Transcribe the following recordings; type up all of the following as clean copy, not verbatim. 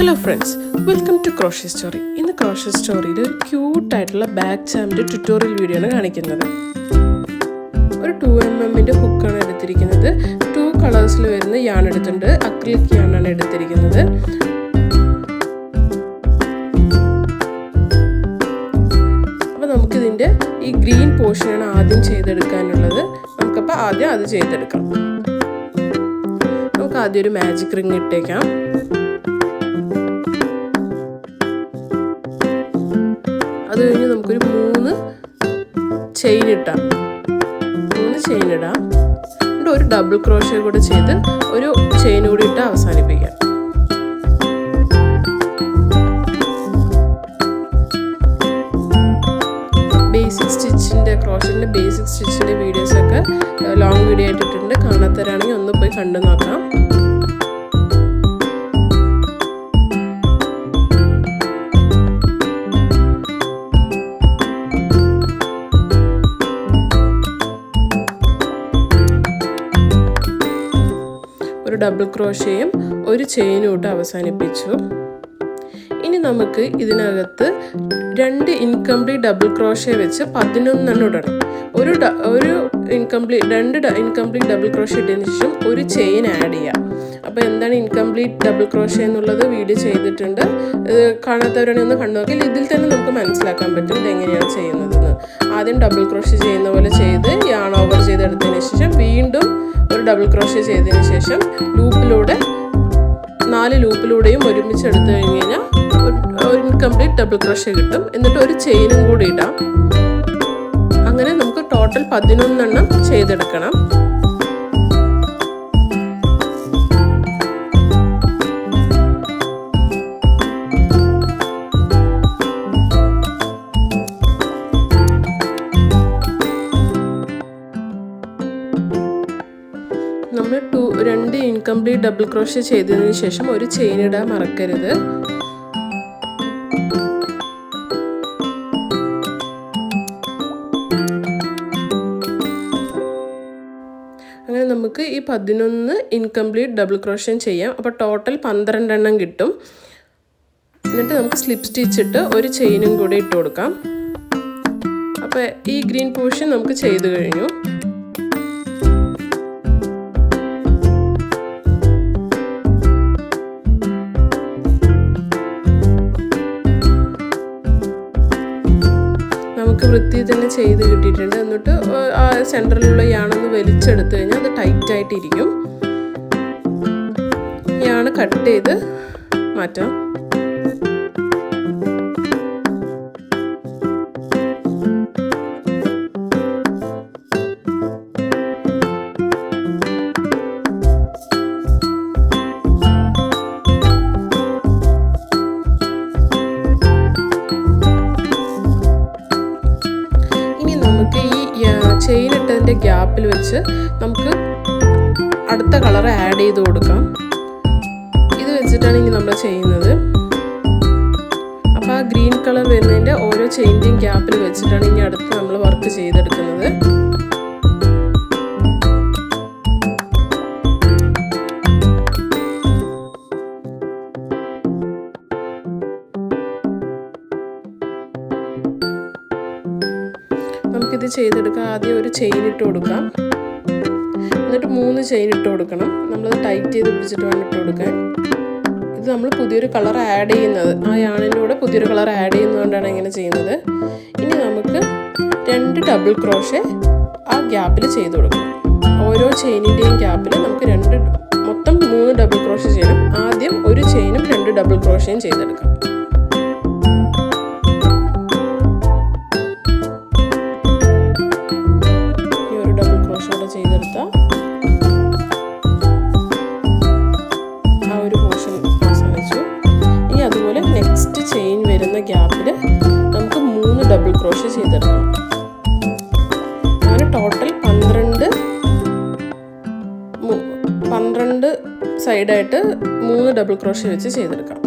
Hello friends, welcome to crochet story. ഇന്ന് crochet സ്റ്റോറിയിൽ ഒരു ക്യൂട്ടായിട്ടുള്ള ബാക്ക് ചാമിൻ്റെ ട്യൂട്ടോറിയൽ വീഡിയോ ആണ് കാണിക്കുന്നത്. ഒരു 2mm ഹുക്കാണ് എടുത്തിരിക്കുന്നത്. 2 കളേഴ്സിൽ വരുന്ന യാൺ എടുത്തിട്ടുണ്ട്. അക്രിലിക് യാണാണ് എടുത്തിരിക്കുന്നത്. അപ്പോൾ നമുക്കിതിൻ്റെ ഈ ഗ്രീൻ പോർഷനാണ് ആദ്യം ചെയ്തെടുക്കാനുള്ളത്. നമുക്കപ്പോൾ ആദ്യം അത് ചെയ്തെടുക്കാം. നമുക്ക് ആദ്യം ഒരു മാജിക് റിങ് ഇട്ടേക്കാം. അത് കഴിഞ്ഞ് നമുക്കൊരു 3 ചെയിൻ ഇടാം. എന്നിട്ട് ഒരു ഡബിൾ ക്രോഷേ കൂടെ ചെയ്ത് ഒരു ചെയിൻ കൂടി ഇട്ട് അവസാനിപ്പിക്കാം. ബേസിക് സ്റ്റിച്ചിൻ്റെ ക്രോഷേൻ്റെ ബേസിക് സ്റ്റിച്ചിൻ്റെ വീഡിയോസൊക്കെ ലോങ് വീഡിയോ ആയിട്ടിട്ടുണ്ട്. കാണാത്തവരാണെങ്കിൽ ഒന്ന് പോയി കണ്ടു നോക്കാം. ഒരു ഡബിൾ ക്രോഷയും ഒരു ചെയിനും ഇട്ട് അവസാനിപ്പിച്ചു. ഇനി നമുക്ക് ഇതിനകത്ത് 2 ഇൻകംപ്ലീറ്റ് ഡബിൾ ക്രോഷേ വെച്ച് 11 ഇടണം. ഒരു ഇൻകംപ്ലീറ്റ് ഡബിൾ ക്രോഷേ ഇട്ടതിന് ശേഷം ഒരു ചെയിൻ ആഡ് ചെയ്യാം. അപ്പോൾ എന്താണ് ഇൻകംപ്ലീറ്റ് ഡബിൾ ക്രോഷേ എന്നുള്ളത് വീഡിയോ ചെയ്തിട്ടുണ്ട്. കാണാത്തവരാണെങ്കിൽ ഒന്ന് കണ്ടു നോക്കിയാൽ ഇതിൽ തന്നെ നമുക്ക് മനസ്സിലാക്കാൻ പറ്റും ഇതെങ്ങനെയാണ് ചെയ്യുന്നതെന്ന്. ആദ്യം ഡബിൾ ക്രോഷേ ചെയ്യുന്ന പോലെ ചെയ്ത് യാൺ ഓവർ ചെയ്തെടുത്തതിന് ശേഷം വീണ്ടും ഒരു ഡബിൾ ക്രോഷേ ചെയ്തതിന് ശേഷം ലൂപ്പിലൂടെ 4 ലൂപ്പിലൂടെയും ഒരുമിച്ച് എടുത്തു കഴിഞ്ഞ് കഴിഞ്ഞാൽ ഒരു ഇൻകംപ്ലീറ്റ് ഡബിൾ ക്രോഷേ കിട്ടും. എന്നിട്ട് ഒരു ചെയിനും കൂടി ഇടാം. അങ്ങനെ നമുക്ക് ടോട്ടൽ 11 ചെയ്തെടുക്കണം. നമ്മൾ 2 ഇൻകംപ്ലീറ്റ് ഡബിൾ ക്രോഷേ ചെയ്തതിന് ശേഷം ഒരു ചെയിൻ ഇടാൻ മറക്കരുത്. അങ്ങനെ നമുക്ക് ഈ 11 ഇൻകംപ്ലീറ്റ് ഡബിൾ ക്രോഷേ ചെയ്യാം. അപ്പോൾ ടോട്ടൽ 12 കിട്ടും. എന്നിട്ട് നമുക്ക് സ്ലിപ്പ് സ്റ്റിച്ച് ഇട്ട് ഒരു ചെയിനും കൂടി ഇട്ട് കൊടുക്കാം. അപ്പോൾ ഈ ഗ്രീൻ പോർഷൻ നമുക്ക് ചെയ്ത് കഴിഞ്ഞു. നമുക്ക് വൃത്തിയിൽ തന്നെ ചെയ്ത് കിട്ടിയിട്ടുണ്ട്. എന്നിട്ട് ആ സെൻറ്ററിലുള്ള യാണൊന്ന് വലിച്ചെടുത്ത് കഴിഞ്ഞാൽ അത് ടൈറ്റായിട്ടിരിക്കും. യാണ് കട്ട് ചെയ്ത് മാറ്റാം. ചെയിൻ ഇട്ടതിൻ്റെ ഗ്യാപ്പിൽ വെച്ച് നമുക്ക് അടുത്ത കളർ ആഡ് ചെയ്ത് കൊടുക്കാം. ഇത് വെച്ചിട്ടാണ് ഇനി നമ്മൾ ചെയ്യുന്നത്. അപ്പോൾ ആ ഗ്രീൻ കളർ വരുന്നതിൻ്റെ ഓരോ ചെയിൻ്റെയും ഗ്യാപ്പിൽ വെച്ചിട്ടാണ് ഇനി അടുത്ത് നമ്മൾ വർക്ക് ചെയ്തെടുക്കുന്നത്. നമുക്കിത് ചെയ്തെടുക്കാം. ആദ്യം ഒരു ചെയിൻ ഇട്ട് കൊടുക്കാം. എന്നിട്ട് 3 ചെയിൻ ഇട്ട് കൊടുക്കണം. നമ്മളത് ടൈറ്റ് ചെയ്ത് പിടിച്ചിട്ട് വേണം ഇട്ട് കൊടുക്കാൻ. ഇത് നമ്മൾ പുതിയൊരു കളർ ആഡ് ചെയ്യുന്നത്, ആ യാണിൻ്റെ കൂടെ പുതിയൊരു കളർ ആഡ് ചെയ്യുന്നതുകൊണ്ടാണ് ഇങ്ങനെ ചെയ്യുന്നത്. ഇനി നമുക്ക് 2 ഡബിൾ ക്രോഷേ ആ ഗ്യാപ്പിൽ ചെയ്ത് കൊടുക്കണം. ഓരോ ചെയിനിൻ്റെയും ഗ്യാപ്പിൽ നമുക്ക് മൊത്തം 3 ഡബിൾ ക്രോഷേ ചെയ്യണം. ആദ്യം ഒരു ചെയിനും 2 ഡബിൾ ക്രോഷേയും ചെയ്തെടുക്കാം. ചെയ്തെടുത്ത ആ ഒരു പോർഷൻ അവസാനിച്ചു. ഇനി അതുപോലെ നെക്സ്റ്റ് ചെയിൻ വരുന്ന ഗ്യാപ്പിൽ നമുക്ക് 3 ഡബിൾ ക്രോഷേ ചെയ്തെടുക്കണം. അങ്ങനെ ടോട്ടൽ 12 സൈഡായിട്ട് 3 ഡബിൾ ക്രോഷേ വെച്ച് ചെയ്തെടുക്കാം.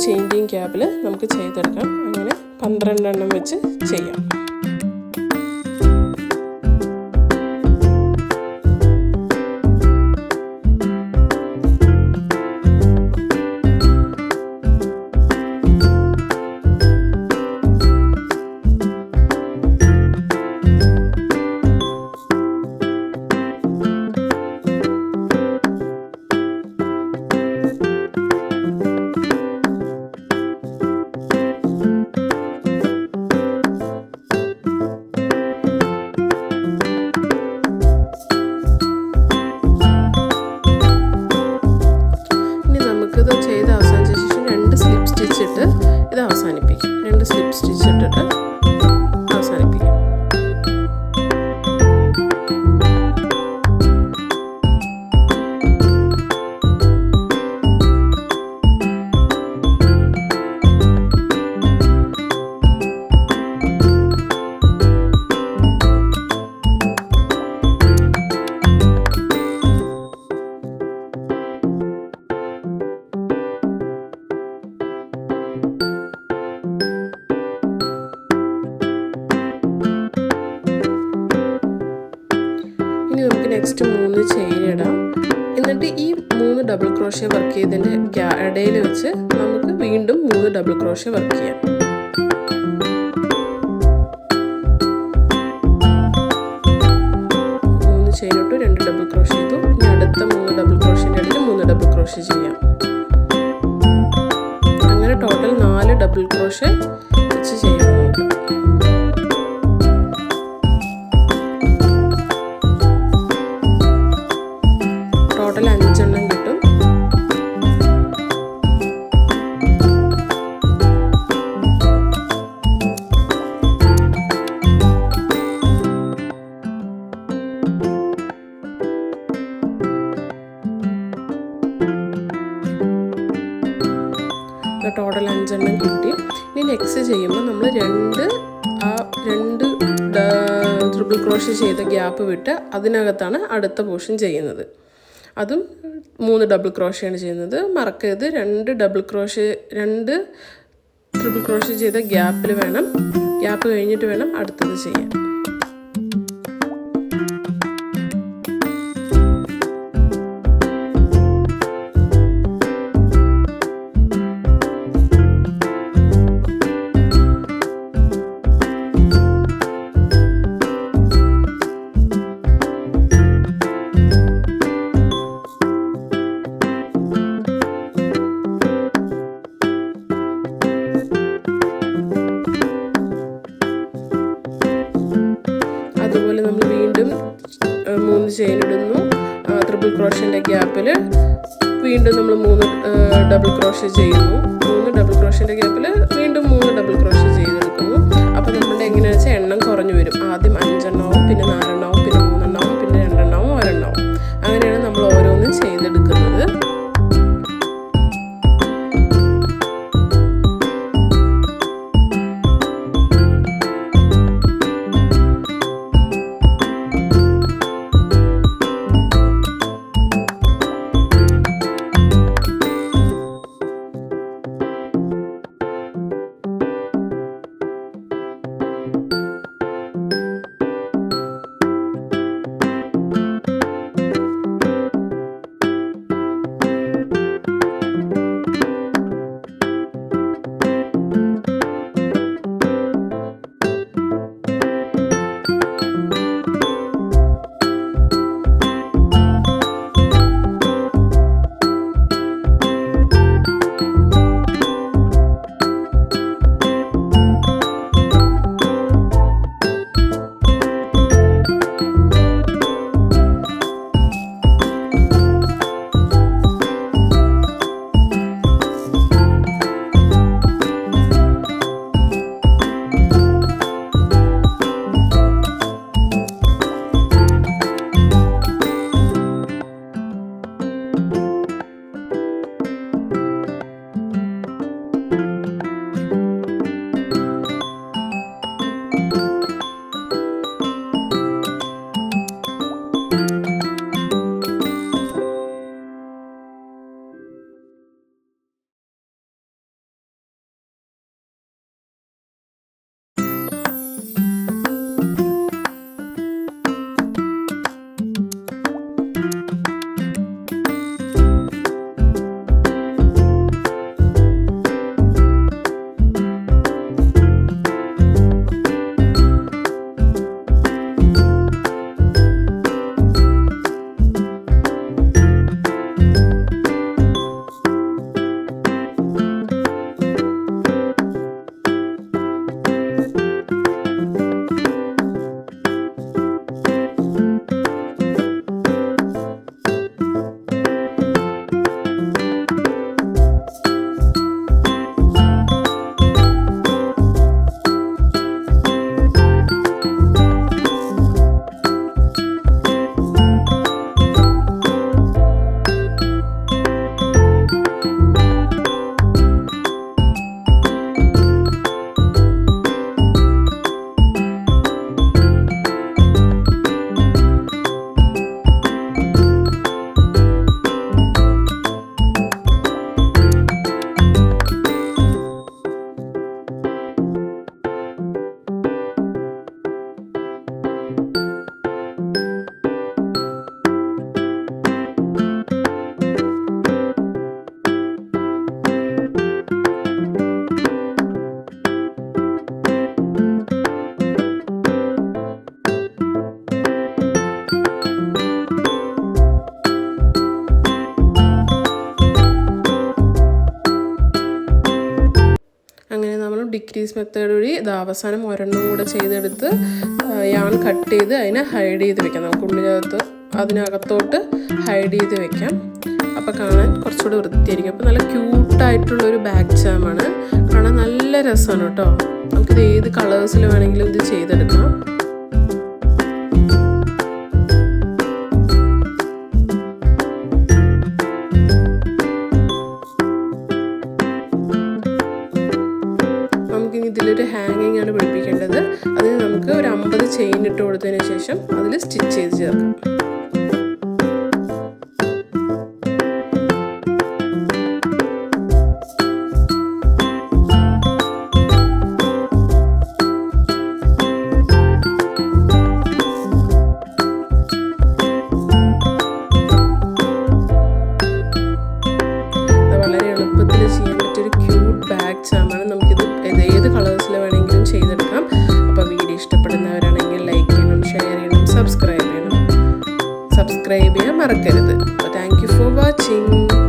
ചേഞ്ചിങ് ഗ്യാപ്പിൽ നമുക്ക് ചെയ്തെടുക്കാം. അങ്ങനെ 12 എണ്ണം വെച്ച് ചെയ്യാം. ഇത് ചെയ്ത് അവസാനിച്ച ശേഷം 2 സ്ലിപ്പ് സ്റ്റിച്ച് ഇട്ട് ഇത് അവസാനിപ്പിക്കും. 2 സ്ലിപ്പ് സ്റ്റിച്ച് ഇട്ടിട്ട് അവസാനിപ്പിക്കും. ഇനി നമുക്ക് നെക്സ്റ്റ് 3 ചെയിൻ ഇടാം. എന്നിട്ട് ഈ 3 ഡബിൾ ക്രോഷ്യ വർക്ക് ചെയ്തതിൻ്റെ ഇടയിൽ വെച്ച് നമുക്ക് വീണ്ടും 3 ഡബിൾ ക്രോഷ്യ വർക്ക് ചെയ്യാം. ചെയിൻ ഇട്ടു, 2 ഡബിൾ ക്രോഷ്യ ചെയ്തു. ഇനി അടുത്ത 3 ഡബിൾ ക്രോഷ്യൻ്റെ ഇടയിൽ 3 ഡബിൾ ക്രോഷ്യ ചെയ്യാം. അങ്ങനെ ടോട്ടൽ 4 ഡബിൾ ക്രോഷ്യ വെച്ച് ചെയ്യാം നമുക്ക്. ടോട്ടൽ 5 എണ്ണം കിട്ടും. ടോട്ടൽ 5 എണ്ണം കിട്ടി. ഇനി നെക്സ്റ്റ് ചെയ്യുമ്പോൾ നമ്മൾ 2 ട്രിപ്പിൾ ക്രോഷ്യ ചെയ്ത ഗ്യാപ്പ് വിട്ട് അതിനകത്താണ് അടുത്ത പോർഷൻ ചെയ്യുന്നത്. അതും 3 ഡബിൾ ക്രോഷ്യയാണ് ചെയ്യുന്നത്. മറക്കരുത്, 2 ട്രിപ്പിൾ ക്രോഷ്യ ചെയ്ത ഗ്യാപ്പ് കഴിഞ്ഞിട്ട് വേണം അടുത്തത് ചെയ്യാൻ. അതുപോലെ നമ്മൾ വീണ്ടും 3 ചെയിൻ ഇടുന്നു. ട്രിപ്പിൾ ക്രോഷ്യൻ്റെ ഗ്യാപ്പിൽ വീണ്ടും നമ്മൾ 3 ഡബിൾ ക്രോഷ്യ ചെയ്യുന്നു. 3 ഡബിൾ ക്രോഷ്യൻ്റെ ഗ്യാപ്പിൽ വീണ്ടും 3 ഡബിൾ ക്രോഷ്യ ചെയ്തെടുക്കുന്നു. അപ്പോൾ നമ്മുടെ എങ്ങനെയാണെന്ന് വെച്ചാൽ എണ്ണം കുറഞ്ഞു വരും. ആദ്യം 5 എണ്ണവും, പിന്നെ 4 എണ്ണവും, പിന്നെ 3 എണ്ണവും, പിന്നെ 2 എണ്ണവും, 1 എണ്ണവും. അങ്ങനെയാണ് നമ്മൾ ഓരോന്നും ചെയ്തെടുക്കുന്നത്. പ്രാക്ടീസ് മെത്തേഡ് വഴി ഇത് അവസാനം ഒരെണ്ണം കൂടെ ചെയ്തെടുത്ത് യാൺ കട്ട് ചെയ്ത് അതിനെ ഹൈഡ് ചെയ്ത് വെക്കാം. നമുക്ക് ഉള്ളിനകത്ത് അതിനകത്തോട്ട് ഹൈഡ് ചെയ്ത് വെക്കാം. അപ്പോൾ കാണാൻ കുറച്ചുകൂടി വൃത്തിയായിരിക്കും. അപ്പോൾ നല്ല ക്യൂട്ടായിട്ടുള്ളൊരു ബാഗ് ജാമാണ്. കാണാൻ നല്ല രസമാണ് കേട്ടോ. നമുക്കിത് ഏത് കളേഴ്സിൽ വേണമെങ്കിലും ഇത് ചെയ്തെടുക്കാം. നമുക്കിനി ഇതിലൊരു ഹാങ്ങിങ് ആണ് പിടിപ്പിക്കേണ്ടത്. അതിന് നമുക്ക് ഒരു 50 ചെയിൻ ഇട്ട് കൊടുത്തതിന് ശേഷം അതിൽ സ്റ്റിച്ച് ചെയ്ത് ചേർക്കാം. വളരെ എളുപ്പത്തിൽ ചെയ്യാൻ പറ്റിയൊരു ക്യൂട്ട് ബാഗ് ജാമാണ്. നമുക്കിത് ഏത് കളേഴ്സിൽ വേണമെങ്കിലും ചെയ്തെടുക്കാം. അപ്പോൾ വീഡിയോ ഇഷ്ടപ്പെടുന്നവരാണെങ്കിൽ ലൈക്ക് ചെയ്യണം, ഷെയർ ചെയ്യണം, സബ്സ്ക്രൈബ് ചെയ്യാൻ മറക്കരുത്. അപ്പോൾ താങ്ക് യു ഫോർ വാച്ചിങ്.